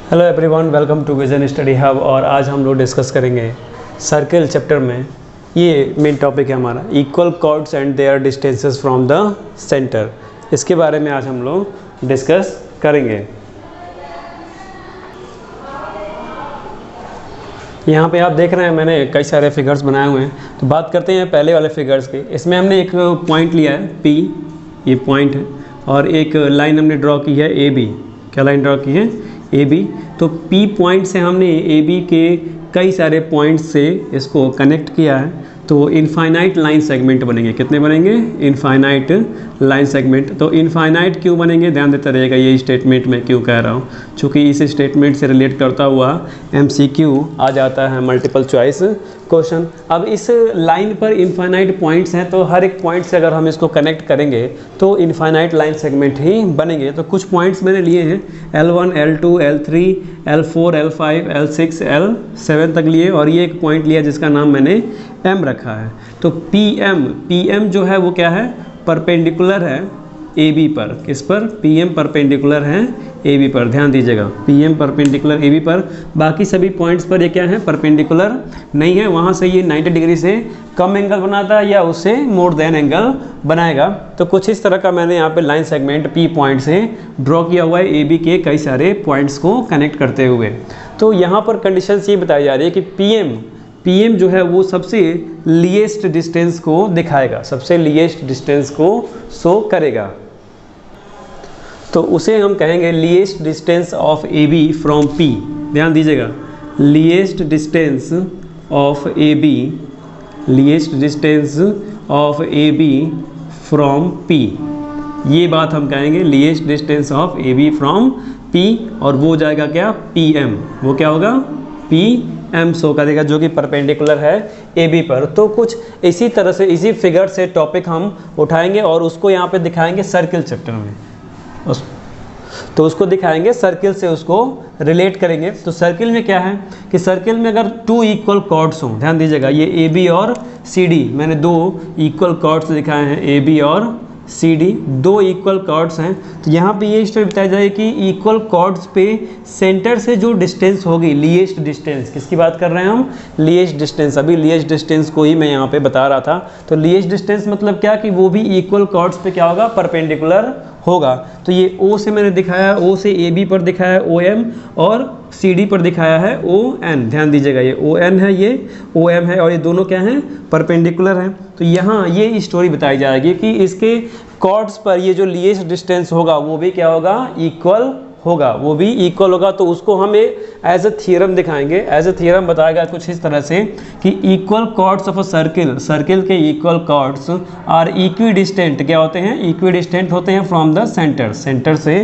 Hello everyone, welcome to vision study hub. और आज हम लोग डिस्कस करेंगे सर्किल चैप्टर में। ये मेन टॉपिक है हमारा, equal chords and their distances from the centre. इसके बारे में आज हम लोग डिस्कस करेंगे। यहाँ पे आप देख रहे हैं मैंने कई सारे फिगर्स बनाए हुए हैं। तो बात करते हैं पहले वाले फिगर्स की। इसमें हमने एक पॉइंट लिया है P, ये पॉइंट है, और एक लाइन हमने ड्रॉ की है AB। क्या लाइन ड्रॉ की है? AB। तो P पॉइंट से हमने AB के कई सारे पॉइंट से इसको कनेक्ट किया है, तो इनफाइनाइट लाइन सेगमेंट बनेंगे। कितने बनेंगे? Infinite line segment. तो इनफाइनाइट क्यों बनेंगे, ध्यान देते रहिएगा। ये स्टेटमेंट मैं क्यों कह रहा हूँ, चूँकि इस स्टेटमेंट से रिलेट करता हुआ MCQ आ जाता है, मल्टीपल चॉइस क्वेश्चन। अब इस लाइन पर इनफाइनाइट पॉइंट्स हैं, तो हर एक पॉइंट से अगर हम इसको कनेक्ट करेंगे तो इनफाइनाइट लाइन सेगमेंट ही बनेंगे। तो कुछ पॉइंट्स मैंने लिए हैं, L1, L2, L3, L4, L5, L6, L7 तक लिए, और ये एक पॉइंट लिया जिसका नाम मैंने M रखा है। तो PM जो है वो क्या है? परपेंडिकुलर है AB पर। किस पर? PM परपेंडिकुलर है AB पर। ध्यान दीजिएगा, PM परपेंडिकुलर AB पर। बाकी सभी पॉइंट्स पर ये क्या है? परपेंडिकुलर नहीं है। वहाँ से ये 90 डिग्री से कम एंगल बनाता है या उससे मोर देन एंगल बनाएगा। तो कुछ इस तरह का मैंने यहाँ पे लाइन सेगमेंट P पॉइंट से ड्रॉ किया हुआ है, AB के कई सारे पॉइंट्स को कनेक्ट करते हुए। तो यहाँ पर कंडीशंस ये बताई जा रही है कि PM जो है वो सबसे लीएस्ट डिस्टेंस को दिखाएगा, सबसे लीएस्ट डिस्टेंस को शो करेगा। तो उसे हम कहेंगे least distance of AB from P। ध्यान दीजिएगा, least distance of AB, least distance of AB from P। ये बात हम कहेंगे least distance of AB from P, और वो जाएगा क्या? PM। वो क्या होगा? PM शो करेगा, जो कि परपेंडिकुलर है AB पर। तो कुछ इसी तरह से, इसी फिगर से टॉपिक हम उठाएंगे और उसको यहाँ पे दिखाएंगे सर्किल चैप्टर में। तो उसको दिखाएंगे सर्किल से, उसको रिलेट करेंगे। तो सर्किल में क्या है कि सर्किल में अगर टू इक्वल कॉर्ड्स हों, ध्यान दीजिएगा, ये AB और CD, मैंने दो इक्वल कॉर्ड्स दिखाए हैं, AB और CD, दो इक्वल कॉर्ड्स हैं। तो यहाँ पे ये स्टोरी बताया जाए कि इक्वल कॉर्ड्स पे सेंटर से जो डिस्टेंस होगी, लीएस्ट डिस्टेंस, किसकी बात कर रहे हैं हम? लीएस्ट डिस्टेंस। अभी लीएस्ट डिस्टेंस को ही मैं यहाँ पे बता रहा था। तो लीएस्ट डिस्टेंस मतलब क्या कि वो भी इक्वल कॉर्ड्स पे क्या होगा? परपेंडिकुलर होगा। तो ये O से मैंने दिखाया, O से AB पर दिखाया है OM, और CD पर दिखाया है ON। ध्यान दीजिएगा, ये ON है, ये OM है, और ये दोनों क्या हैं? परपेंडिकुलर हैं। तो यहाँ ये स्टोरी बताई जाएगी कि इसके कॉर्ड्स पर ये जो लीएस्ट डिस्टेंस होगा वो भी क्या होगा? इक्वल होगा, वो भी इक्वल होगा। तो उसको हम एज अ थियरम दिखाएंगे। एज अ थियरम बताएगा कुछ इस तरह से कि equal chords of a circle, circle के इक्वल कॉर्ड्स आर इक्विडिस्टेंट। क्या होते हैं? इक्विडिस्टेंट होते हैं फ्रॉम द सेंटर, सेंटर से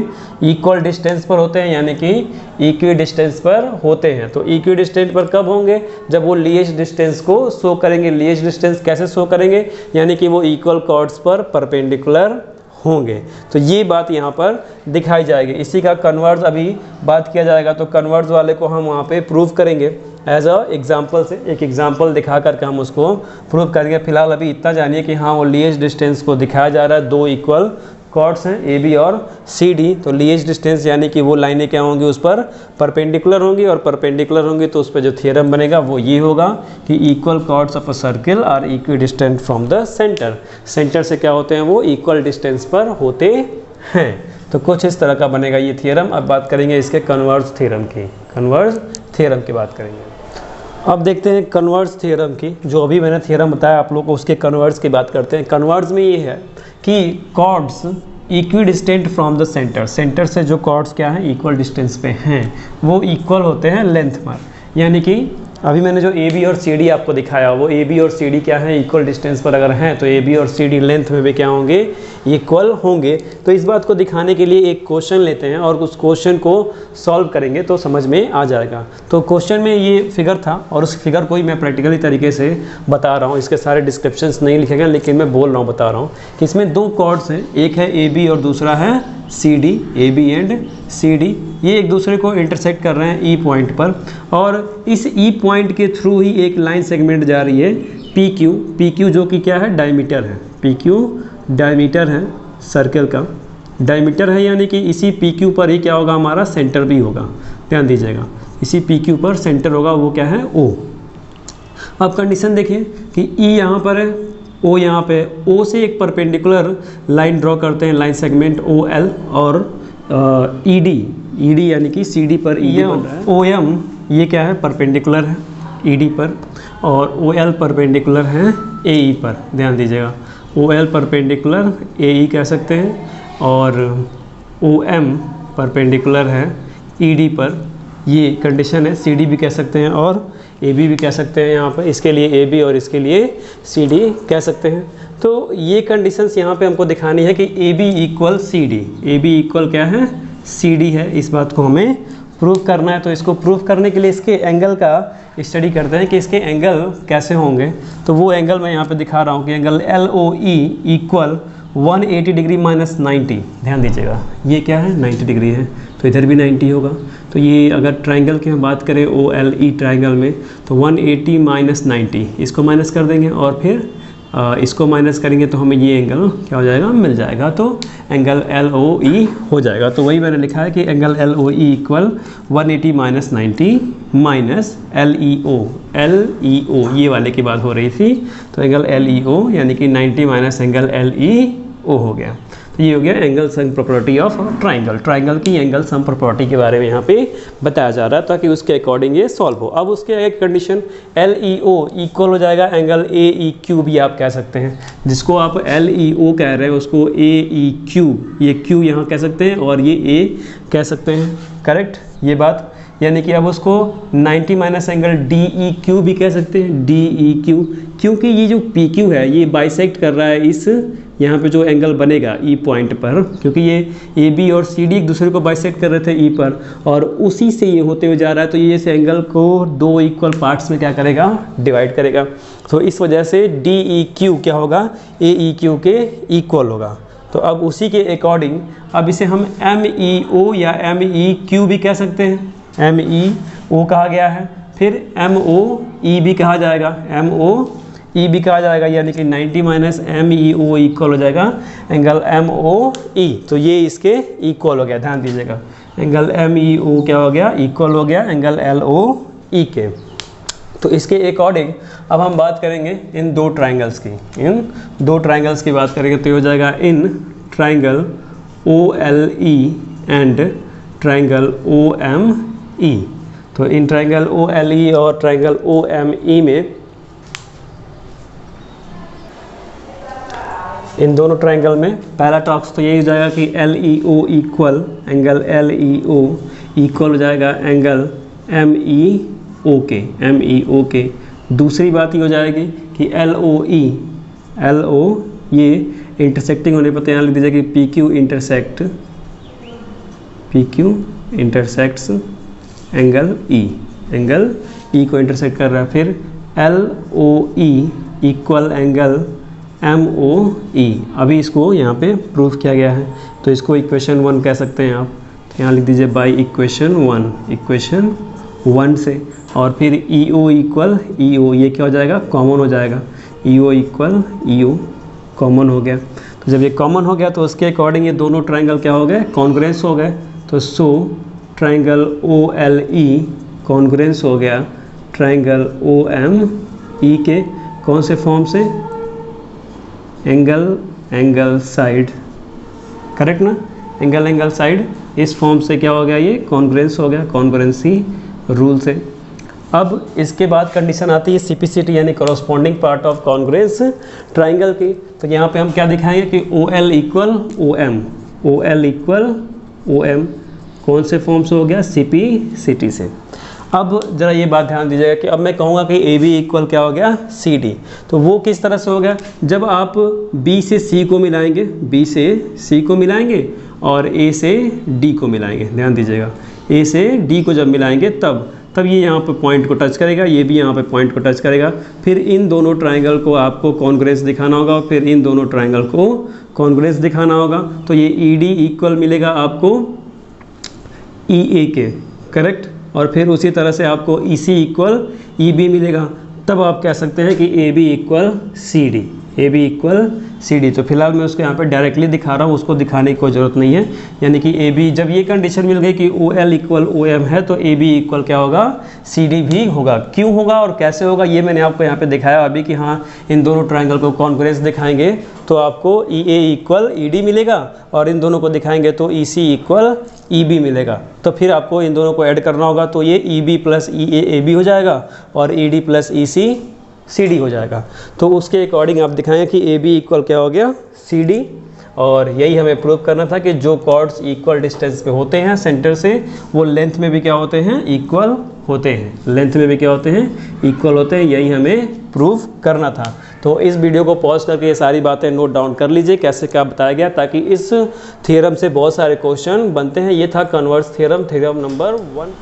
इक्वल डिस्टेंस पर होते हैं, यानी कि इक्विडिस्टेंस पर होते हैं। तो इक्विडिस्टेंट पर कब होंगे? जब वो लीएस्ट डिस्टेंस को शो करेंगे। लीएस्ट डिस्टेंस कैसे शो करेंगे? यानी कि वो इक्वल कॉर्ड्स पर परपेंडिकुलर होंगे। तो ये बात यहाँ पर दिखाई जाएगी। इसी का कन्वर्स अभी बात किया जाएगा। तो कन्वर्स वाले को हम वहाँ पे प्रूव करेंगे एज अ एग्जाम्पल से, एक एग्जाम्पल दिखा करके हम उसको प्रूव करेंगे। फिलहाल अभी इतना जानिए कि हाँ, वो लीएस्ट डिस्टेंस को दिखाया जा रहा है। दो इक्वल कॉर्ड्स हैं AB और CD। तो लीएस्ट डिस्टेंस यानी कि वो लाइनें क्या होंगी? उस पर परपेंडिकुलर होंगी, और परपेंडिकुलर होंगी तो उस पर जो थियरम बनेगा वो ये होगा कि equal chords of a circle are equidistant from the centre. Centre से क्या होते हैं? वो इक्वल डिस्टेंस पर होते हैं। तो कुछ इस तरह का बनेगा ये थियरम। अब बात करेंगे इसके कन्वर्स थियरम की। कन्वर्स थियरम की बात करेंगे। अब देखते हैं कन्वर्स थियरम की। जो अभी मैंने थियरम बताया आप लोग को, उसके कन्वर्स की बात करते हैं। कन्वर्स में ये है कि chords equidistant from the centre, centre से जो कॉर्ड्स क्या हैं? इक्वल डिस्टेंस पे हैं, वो इक्वल होते हैं लेंथ पर। यानी कि अभी मैंने जो AB और CD आपको दिखाया, वो AB और CD क्या है? इक्वल डिस्टेंस पर अगर हैं तो AB और CD लेंथ में भी क्या होंगे? इक्वल होंगे। तो इस बात को दिखाने के लिए एक क्वेश्चन लेते हैं और उस क्वेश्चन को सॉल्व करेंगे तो समझ में आ जाएगा। तो क्वेश्चन में ये फिगर था, और उस फिगर को ही मैं प्रैक्टिकली तरीके से बता रहा हूँ। इसके सारे डिस्क्रिप्शंस नहीं लिखे गए, लेकिन मैं बोल रहा हूँ, बता रहा हूँ कि इसमें दो कॉर्ड्स हैं, एक है AB और दूसरा है CD। AB एंड CD ये एक दूसरे को इंटरसेक्ट कर रहे हैं E पॉइंट पर, और इस E पॉइंट के थ्रू ही एक लाइन सेगमेंट जा रही है PQ जो कि क्या है? डायमीटर है। PQ डायमीटर है सर्कल का, डायमीटर है, यानी कि इसी पी क्यू पर ही क्या होगा, हमारा सेंटर भी होगा। ध्यान दीजिएगा, इसी पी क्यू पर सेंटर होगा, वो क्या है, ओ। अब कंडीशन देखिए कि ई यहाँ पर है, ओ यहाँ पे, ओ से एक परपेंडिकुलर लाइन ड्रॉ करते हैं, लाइन सेगमेंट ओ एल, और ई डी यानी कि सी डी पर ई बन रहा है। ओ एम ये क्या है, परपेंडिकुलर है ई डी पर, और ओ एल परपेंडिकुलर है ए ई पर। ध्यान दीजिएगा, ओ एल परपेंडिकुलर ए ई कह सकते हैं, और ओ एम परपेंडिकुलर है ई डी पर। ये कंडीशन है, सी डी भी कह सकते हैं और ए बी भी कह सकते हैं यहाँ पर, इसके लिए ए बी और इसके लिए सी डी कह सकते हैं। तो ये कंडीशंस यहाँ पे हमको दिखानी है कि A B equal C D, A B equal क्या है, सी डी है। इस बात को हमें प्रूव करना है। तो इसको प्रूव करने के लिए इसके एंगल का स्टडी करते हैं कि इसके एंगल कैसे होंगे। तो वो एंगल मैं यहाँ पे दिखा रहा हूँ कि angle L O E equal 180 degree minus 90। ध्यान दीजिएगा, ये क्या है, 90 डिग्री है, तो इधर भी 90 होगा। तो ये अगर ट्राइंगल की हम बात करें ओ एल ई ट्राइंगल में, तो 180 माइनस 90, इसको माइनस कर देंगे और फिर इसको माइनस करेंगे तो हमें ये एंगल क्या हो जाएगा, मिल जाएगा। तो एंगल एल ओ ई हो जाएगा। तो वही मैंने लिखा है कि angle L O E equal 180 minus 90 minus L E O, ये वाले की बात हो रही थी। तो एंगल एल ई ओ यानी कि 90 माइनस एंगल एल ई ओ हो गया। तो ये हो गया angle sum property of triangle. Triangle की एंगल सम प्रॉपर्टी के बारे में यहाँ पे बताया जा रहा है ताकि उसके अकॉर्डिंग ये सॉल्व हो। अब उसके एक condition L E O equal हो जाएगा एंगल ए ई क्यू भी आप कह सकते हैं, जिसको आप एल ई ओ कह रहे हैं उसको ए ई क्यू, ये क्यू यहाँ कह सकते हैं और ये ए कह सकते हैं। करेक्ट ये बात, यानी कि अब उसको 90 minus angle D E Q भी कह सकते हैं, डी ई क्यू, क्योंकि ये जो पी क्यू है ये बाइसेक्ट कर रहा है इस यहाँ पे जो एंगल बनेगा ई पॉइंट पर, क्योंकि ये ए बी और सी डी एक दूसरे को बाइसेक्ट कर रहे थे ई पर, और उसी से ये होते हुए जा रहा है। तो ये इस एंगल को दो इक्वल पार्ट्स में क्या करेगा, डिवाइड करेगा। तो इस वजह से डी ई क्यू क्या होगा, ए ई क्यू के इक्वल होगा। तो अब उसी के अकॉर्डिंग अब इसे हम एम ई ओ या एम ई क्यू भी कह सकते हैं, एम ई ओ कहा गया है, फिर एम ओ ई भी कहा जाएगा, एम ओ ई भी कहा जाएगा, यानी कि 90 minus M E O equal हो जाएगा एंगल एम ओ ई। तो ये इसके इक्वल हो गया। ध्यान दीजिएगा, एंगल एम ई ओ क्या हो गया, इक्वल हो गया एंगल एल ओ ई के। तो इसके अकॉर्डिंग अब हम बात करेंगे इन दो ट्राइंगल्स की, इन दो ट्राइंगल्स की बात करेंगे। तो ये हो जाएगा in triangle O L E and triangle O M E. तो इन ट्राइंगल ओ एल ई और ट्राइंगल ओ एम ई में, इन दोनों ट्राइंगल में पहला टॉक्स तो यही हो जाएगा कि L E O equal angle L E O equal हो जाएगा एंगल एम ई ओ के, एम ई ओ के। दूसरी बात ये हो जाएगी कि एल ओ ई, एल ओ ये इंटरसेक्टिंग होने पर यहाँ लिख दीजिए कि P Q intersect, P Q intersects angle E, angle E को इंटरसेक्ट कर रहा है। फिर L O E equal angle M O E. अभी इसको यहाँ पे प्रूफ किया गया है, तो इसको इक्वेशन 1 कह सकते हैं आप। तो यहाँ लिख दीजिए बाई इक्वेशन 1, इक्वेशन 1 से। और फिर ई ओ इक्वल ई ओ, ये क्या हो जाएगा, कॉमन हो जाएगा, ई ओ इक्वल ई ओ कॉमन हो गया। तो जब ये कॉमन हो गया तो उसके अकॉर्डिंग ये दोनों ट्राइंगल क्या हो गए, कॉन्ग्रुएंस हो गए। तो so triangle O L E congruence हो गया ट्राइंगल ओ एम ई के कौन से फॉर्म से, एंगल साइड, करेक्ट ना, एंगल साइड, इस फॉर्म से क्या हो गया, ये कॉन्ग्रुएंस हो गया, कॉन्ग्रुएंसी रूल से। अब इसके बाद कंडीशन आती है सीपीसीटी यानी corresponding part of congruence triangle की। तो यहाँ पे हम क्या दिखाएंगे कि O L equal O M, O L equal O M कौन से फॉर्म से हो गया, सीपीसीटी से। अब ज़रा ये बात ध्यान दीजिएगा कि अब मैं कहूँगा कि ए बी इक्वल क्या हो गया, सी डी। तो वो किस तरह से हो गया, जब आप बी से सी को मिलाएंगे, बी से सी को मिलाएंगे और ए से डी को मिलाएंगे। ध्यान दीजिएगा, ए से डी को जब मिलाएंगे तब ये यहाँ पे पॉइंट को टच करेगा, ये भी यहाँ पे पॉइंट को टच करेगा। फिर इन दोनों ट्राइंगल को आपको कॉन्ग्रुएंस दिखाना होगा, फिर इन दोनों ट्राइंगल को कॉन्ग्रुएंस दिखाना होगा। तो ये ई डी इक्वल मिलेगा आपको ई ए के, करेक्ट। और फिर उसी तरह से आपको ई सी इक्वल ई बी मिलेगा। तब आप कह सकते हैं कि A B equal C D, A B equal C D. तो फिलहाल मैं उसको यहाँ पे डायरेक्टली दिखा रहा हूँ, उसको दिखाने की कोई ज़रूरत नहीं है। यानी कि ए बी, जब ये कंडीशन मिल गई कि O L equal O M है तो ए बी इक्वल क्या होगा, सी डी भी होगा। क्यों होगा और कैसे होगा ये मैंने आपको यहाँ पे दिखाया अभी कि हाँ इन दोनों ट्रायंगल को कॉन्ग्रुएंस दिखाएंगे तो आपको ई ए इक्वल ई डी मिलेगा, और इन दोनों को दिखाएंगे तो ई सी इक्वल ई बी मिलेगा। तो फिर आपको इन दोनों को ऐड करना होगा, तो ये E B plus E A B हो जाएगा और E D plus E C C D हो जाएगा। तो उसके अकॉर्डिंग आप दिखाएं कि ए बी इक्वल क्या हो गया, सी डी। और यही हमें प्रूव करना था कि जो कॉर्ड्स इक्वल डिस्टेंस पे होते हैं सेंटर से, वो लेंथ में भी क्या होते हैं, इक्वल होते हैं। लेंथ में भी क्या होते हैं, इक्वल होते हैं। यही हमें प्रूव करना था। तो इस वीडियो को पॉज करके ये सारी बातें नोट डाउन कर लीजिए कैसे क्या बताया गया, ताकि इस थ्योरम से बहुत सारे क्वेश्चन बनते हैं। ये था कन्वर्स थ्योरम, थ्योरम नंबर 1।